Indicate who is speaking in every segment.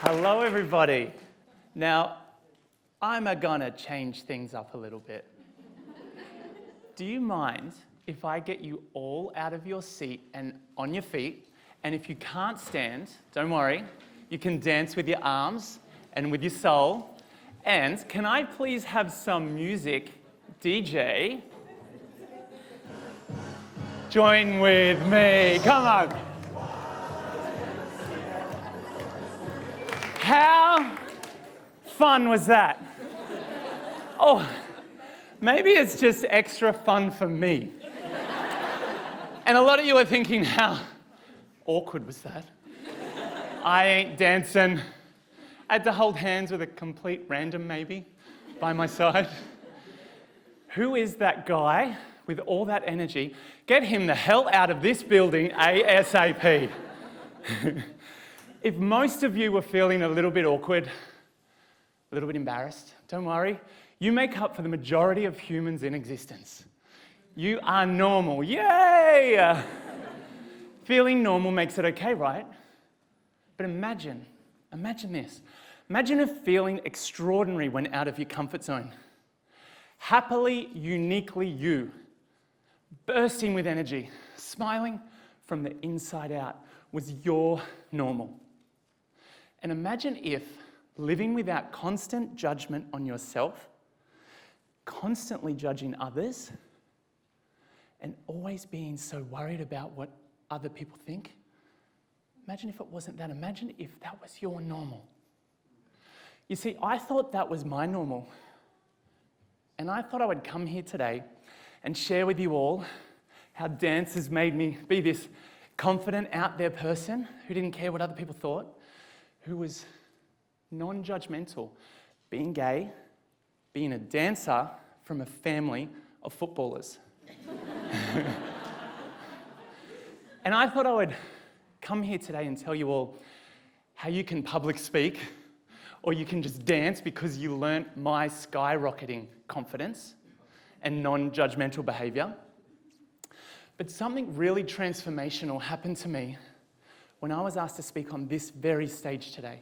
Speaker 1: Hello, everybody. Now, I'm gonna change things up a little bit. Do you mind if I get you all out of your seat and on your feet? And if you can't stand, don't worry, you can dance with your arms and with your soul. And can I please have some music, DJ? Join with me, come on. How fun was that? Oh, maybe it's just extra fun for me. And a lot of you are thinking, how awkward was that? I ain't dancing. I had to hold hands with a complete random maybe by my side. Who is that guy with all that energy? Get him the hell out of this building ASAP. If most of you were feeling a little bit awkward, a little bit embarrassed, don't worry. You make up for the majority of humans in existence. You are normal. Yay! Feeling normal makes it okay, right? But imagine this. Imagine if feeling extraordinary went out of your comfort zone. Happily, uniquely you, bursting with energy, smiling from the inside out was your normal. And imagine if living without constant judgment on yourself, constantly judging others, and always being so worried about what other people think. Imagine if it wasn't that. Imagine if that was your normal. You see, I thought that was my normal. And I thought I would come here today and share with you all how dance has made me be this confident, out there person who didn't care what other people thought, who was non-judgmental, being gay, being a dancer from a family of footballers. And I thought I would come here today and tell you all how you can public speak, or you can just dance because you learnt my skyrocketing confidence and non-judgmental behaviour. But something really transformational happened to me when I was asked to speak on this very stage today.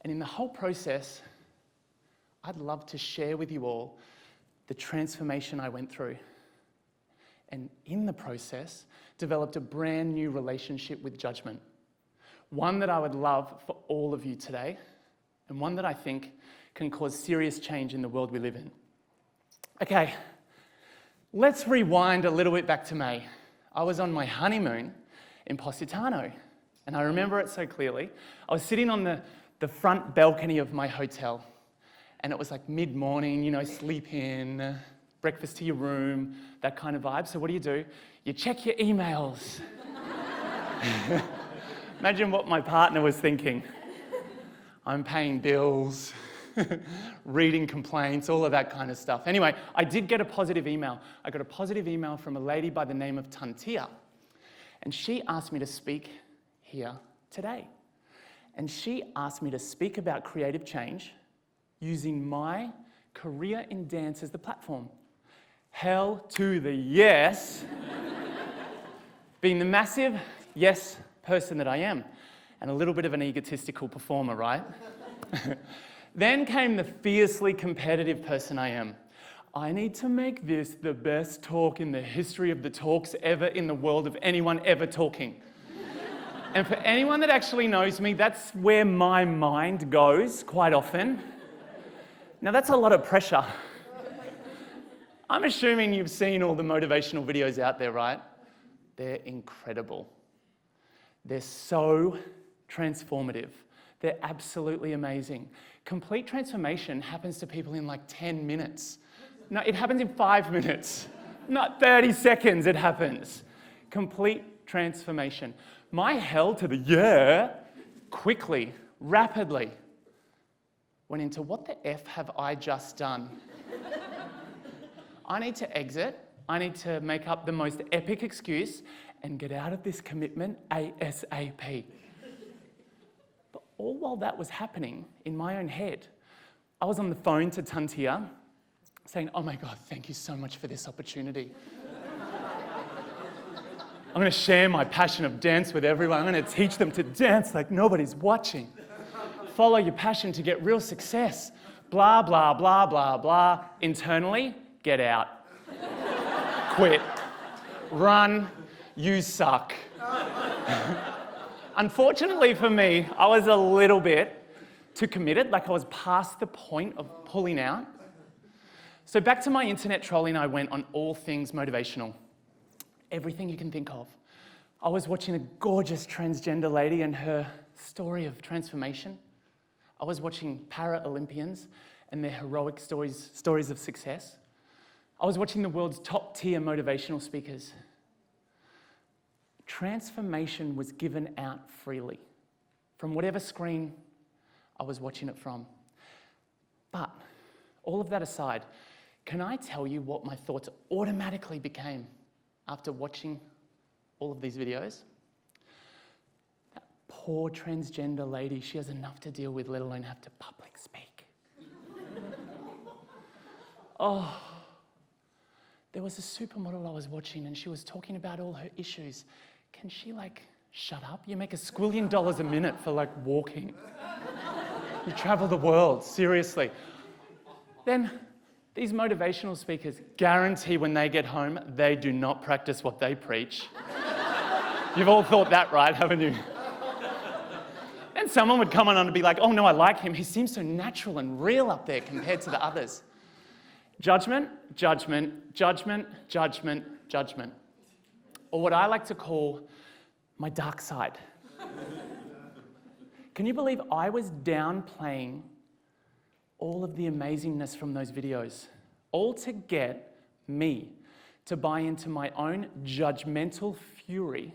Speaker 1: And in the whole process, I'd love to share with you all the transformation I went through. And in the process, developed a brand new relationship with judgment. One that I would love for all of you today, and one that I think can cause serious change in the world we live in. Okay, let's rewind a little bit back to May. I was on my honeymoon in Positano, and I remember it so clearly. I was sitting on the front balcony of my hotel, and it was like mid-morning, you know, sleep in, breakfast to your room, that kind of vibe. So what do? You check your emails. Imagine what my partner was thinking. I'm paying bills, reading complaints, all of that kind of stuff. Anyway, I did get a positive email. I got a positive email from a lady by the name of Tantia, and she asked me to speak here today. And she asked me to speak about creative change using my career in dance as the platform. Hell to the yes. Being the massive yes person that I am, and a little bit of an egotistical performer, right? Then came the fiercely competitive person I am. I need to make this the best talk in the history of the talks ever in the world of anyone ever talking. And for anyone that actually knows me, that's where my mind goes quite often. Now that's a lot of pressure. I'm assuming you've seen all the motivational videos out there, right? They're incredible. They're so transformative. They're absolutely amazing. Complete transformation happens to people in like 10 minutes. No, it happens in 5 minutes. Not 30 seconds it happens. Complete transformation. My hell to the yeah, quickly, rapidly, went into what the F have I just done? I need to exit. I need to make up the most epic excuse and get out of this commitment ASAP. But all while that was happening in my own head, I was on the phone to Tantia saying, oh my God, thank you so much for this opportunity. I'm going to share my passion of dance with everyone. I'm going to teach them to dance like nobody's watching. follow your passion to get real success. Blah, blah, blah, blah, blah. Internally, get out. Quit. Run. You suck. Unfortunately for me, I was a little bit too committed, like I was past the point of pulling out. So back to my internet trolling I went on all things motivational. Everything you can think of. I was watching a gorgeous transgender lady and her story of transformation. I was watching para-Olympians and their heroic stories of success. I was watching the world's top-tier motivational speakers. Transformation was given out freely from whatever screen I was watching it from. But all of that aside, can I tell you what my thoughts automatically became after watching all of these videos? That poor transgender lady, she has enough to deal with, let alone have to public speak. Oh, there was a supermodel I was watching and she was talking about all her issues. Can she shut up? You make $1 squillion a minute for walking. You travel the world, seriously. Then these motivational speakers guarantee when they get home, they do not practice what they preach. You've all thought that, right, haven't you? And someone would come on and be like, oh no, I like him. He seems so natural and real up there compared to the others. Judgment, judgment, judgment, judgment, judgment. Or what I like to call my dark side. Can you believe I was downplaying all of the amazingness from those videos, all to get me to buy into my own judgmental fury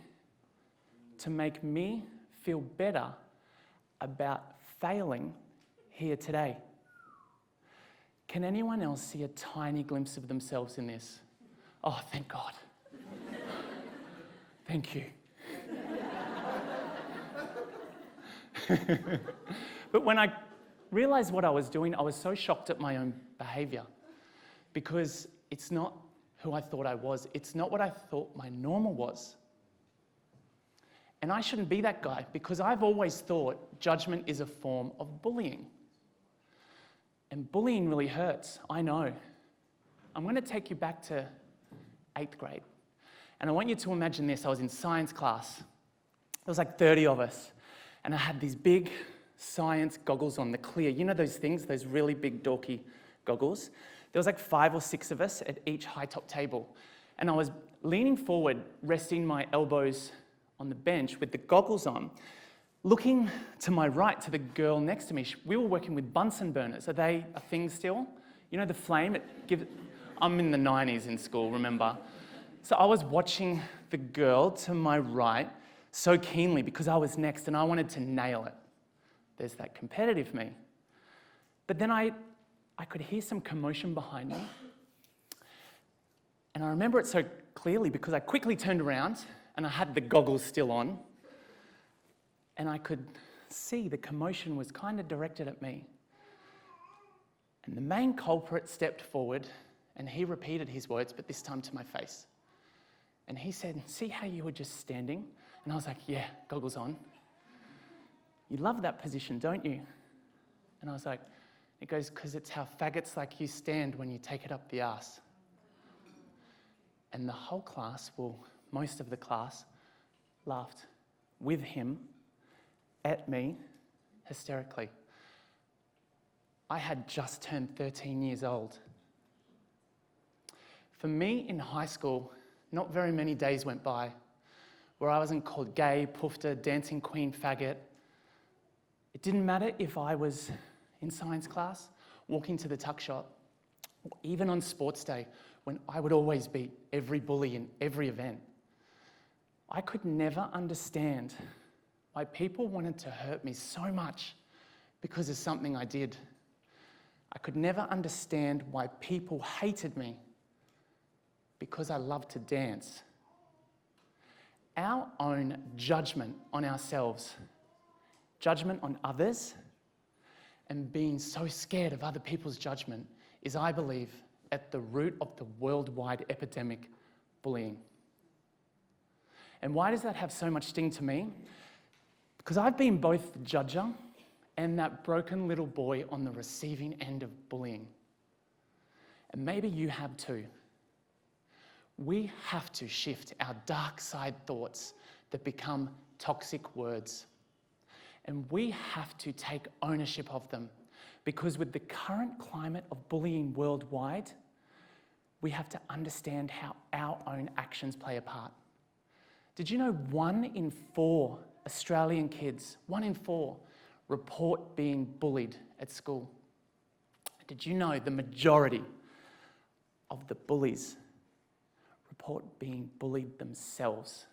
Speaker 1: to make me feel better about failing here today? Can anyone else see a tiny glimpse of themselves in this? Oh, thank God. Thank you. But when I realized what I was doing, I was so shocked at my own behavior because it's not who I thought I was. It's not what I thought my normal was. And I shouldn't be that guy because I've always thought judgment is a form of bullying. And bullying really hurts, I know. I'm going to take you back to 8th grade. And I want you to imagine this. I was in science class. There was 30 of us. And I had these big science goggles on, the clear. You know those things, those really big dorky goggles? There was 5 or 6 of us at each high-top table. And I was leaning forward, resting my elbows on the bench with the goggles on, looking to my right to the girl next to me. We were working with Bunsen burners. Are they a thing still? You know the flame? I'm in the 90s in school, remember? So I was watching the girl to my right so keenly because I was next and I wanted to nail it. There's that competitive me. But then I could hear some commotion behind me. And I remember it so clearly because I quickly turned around and I had the goggles still on. And I could see the commotion was kind of directed at me. And the main culprit stepped forward and he repeated his words, but this time to my face. And he said, see how you were just standing? And I was like, yeah, goggles on. You love that position, don't you? And I was like, it goes, because it's how faggots like you stand when you take it up the arse. And the whole class, well, most of the class, laughed with him, at me, hysterically. I had just turned 13 years old. For me in high school, not very many days went by where I wasn't called gay, poofter, dancing queen, faggot. It didn't matter if I was in science class, walking to the tuck shop, or even on sports day, when I would always beat every bully in every event. I could never understand why people wanted to hurt me so much because of something I did. I could never understand why people hated me because I loved to dance. Our own judgment on ourselves, judgment on others, and being so scared of other people's judgment is, I believe, at the root of the worldwide epidemic bullying. And why does that have so much sting to me? Because I've been both the judger and that broken little boy on the receiving end of bullying. And maybe you have too. We have to shift our dark side thoughts that become toxic words. And we have to take ownership of them, because with the current climate of bullying worldwide, we have to understand how our own actions play a part. Did you know 1 in 4 Australian kids, 1 in 4, report being bullied at school? Did you know the majority of the bullies report being bullied themselves?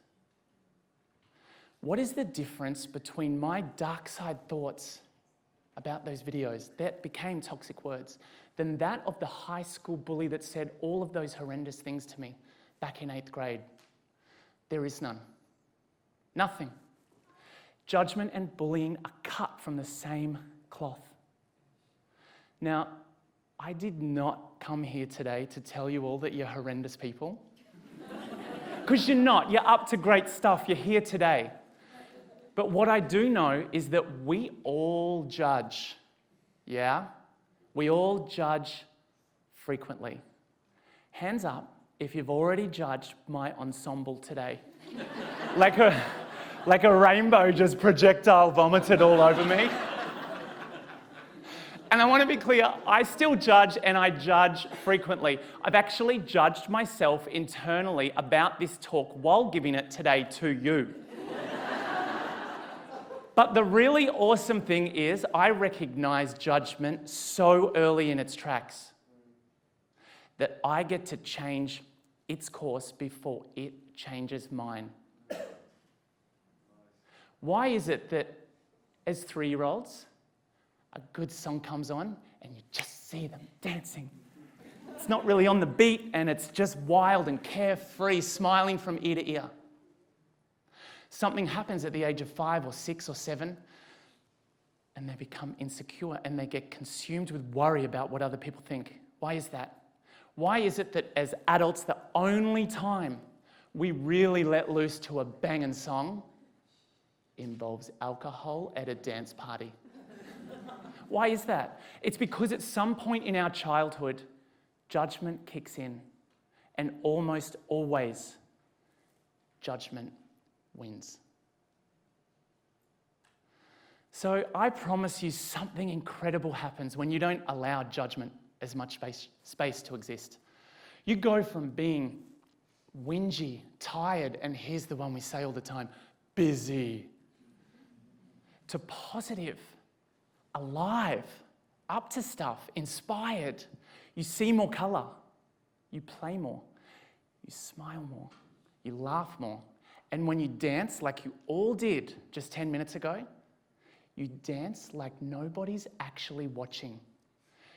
Speaker 1: What is the difference between my dark side thoughts about those videos that became toxic words than that of the high school bully that said all of those horrendous things to me back in 8th grade? There is none. Nothing. Judgment and bullying are cut from the same cloth. Now, I did not come here today to tell you all that you're horrendous people. Because you're not. You're up to great stuff. You're here today. But what I do know is that we all judge. Yeah? We all judge frequently. Hands up if you've already judged my ensemble today. like a rainbow just projectile vomited all over me. And I want to be clear, I still judge, and I judge frequently. I've actually judged myself internally about this talk while giving it today to you. But the really awesome thing is I recognize judgment so early in its tracks that I get to change its course before it changes mine. Why is it that as 3-year-olds, a good song comes on and you just see them dancing? It's not really on the beat and it's just wild and carefree, smiling from ear to ear. Something happens at the age of 5 or 6 or 7 and they become insecure and they get consumed with worry about what other people think. Why is that? Why is it that as adults, the only time we really let loose to a banging song involves alcohol at a dance party? Why is that? It's because at some point in our childhood, judgment kicks in, and almost always, judgment wins. So I promise you something incredible happens when you don't allow judgment as much space to exist. You go from being whingy, tired, and here's the one we say all the time, busy, to positive, alive, up to stuff, inspired. You see more colour, you play more, you smile more, you laugh more. And when you dance like you all did just 10 minutes ago, you dance like nobody's actually watching.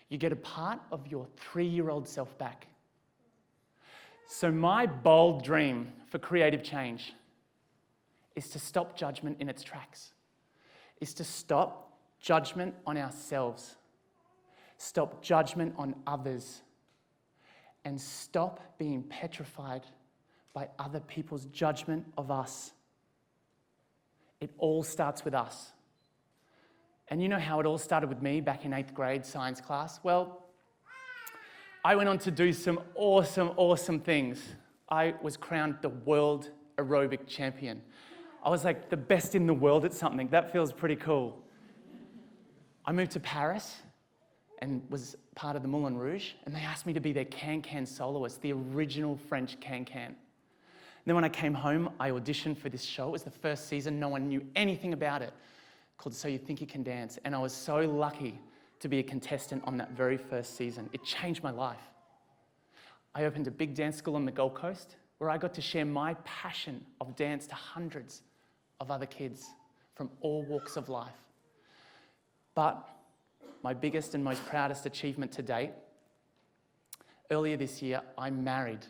Speaker 1: You get a part of your 3-year-old self back. So my bold dream for creative change is to stop judgment in its tracks, is to stop judgment on ourselves, stop judgment on others, and stop being petrified by other people's judgment of us. It all starts with us. And you know how it all started with me back in 8th grade science class? Well, I went on to do some awesome things. I was crowned the world aerobic champion. I was like the best in the world at something. That feels pretty cool. I moved to Paris and was part of the Moulin Rouge, and they asked me to be their can-can soloist, the original French can-can. Then when I came home, I auditioned for this show. It was the first season. No one knew anything about it, called So You Think You Can Dance. And I was so lucky to be a contestant on that very first season. It changed my life. I opened a big dance school on the Gold Coast where I got to share my passion of dance to hundreds of other kids from all walks of life. But my biggest and most proudest achievement to date, earlier this year, I married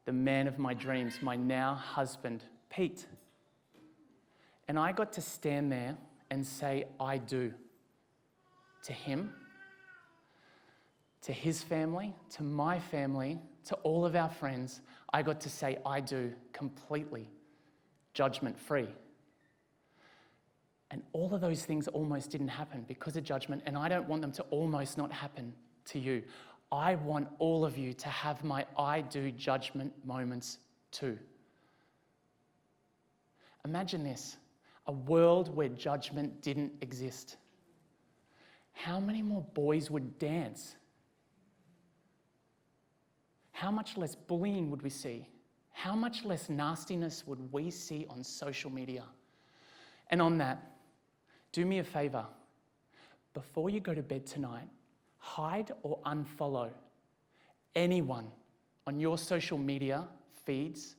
Speaker 1: the man of my dreams, my now husband, Pete. And I got to stand there and say, I do, to him, to his family, to my family, to all of our friends. I got to say, I do, completely, judgment-free. And all of those things almost didn't happen because of judgment, and I don't want them to almost not happen to you. I want all of you to have my I do judgment moments too. Imagine this, a world where judgment didn't exist. How many more boys would dance? How much less bullying would we see? How much less nastiness would we see on social media? And on that, do me a favor. Before you go to bed tonight, hide or unfollow anyone on your social media feeds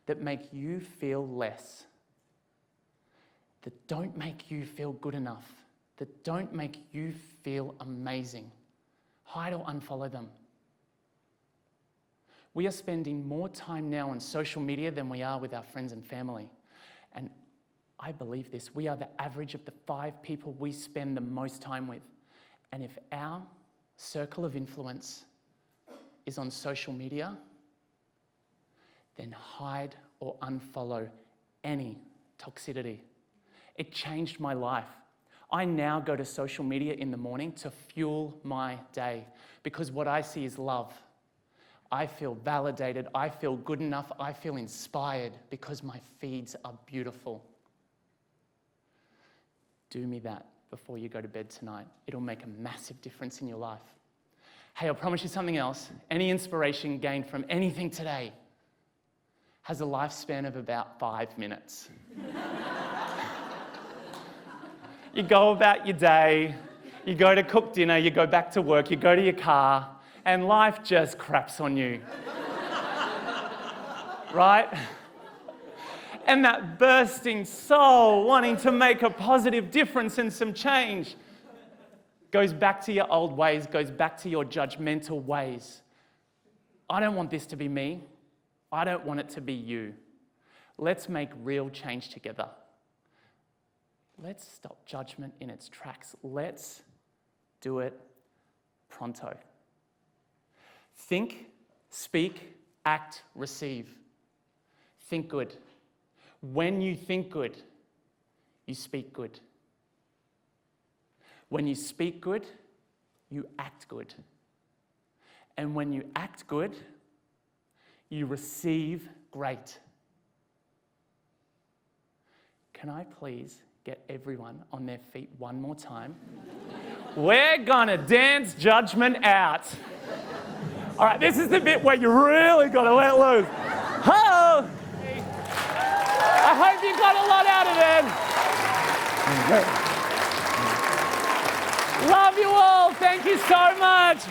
Speaker 1: that make you feel less, that don't make you feel good enough, that don't make you feel amazing. Hide or unfollow them. We are spending more time now on social media than we are with our friends and family. And I believe this. We are the average of the 5 people we spend the most time with. And if our circle of influence is on social media, then hide or unfollow any toxicity. It changed my life. I now go to social media in the morning to fuel my day because what I see is love. I feel validated, I feel good enough, I feel inspired because my feeds are beautiful. Do me that before you go to bed tonight. It'll make a massive difference in your life. Hey, I'll promise you something else. Any inspiration gained from anything today has a lifespan of about 5 minutes. You go about your day, you go to cook dinner, you go back to work, you go to your car, and life just craps on you. Right? And that bursting soul wanting to make a positive difference and some change goes back to your old ways, goes back to your judgmental ways. I don't want this to be me. I don't want it to be you. Let's make real change together. Let's stop judgment in its tracks. Let's do it pronto. Think, speak, act, receive. Think good. When you think good, you speak good. When you speak good, you act good. And when you act good, you receive great. Can I please get everyone on their feet one more time? We're gonna dance judgment out. All right, this is the bit where you really gotta let loose. Ho! I hope you got a lot out of it. Love you all. Thank you so much.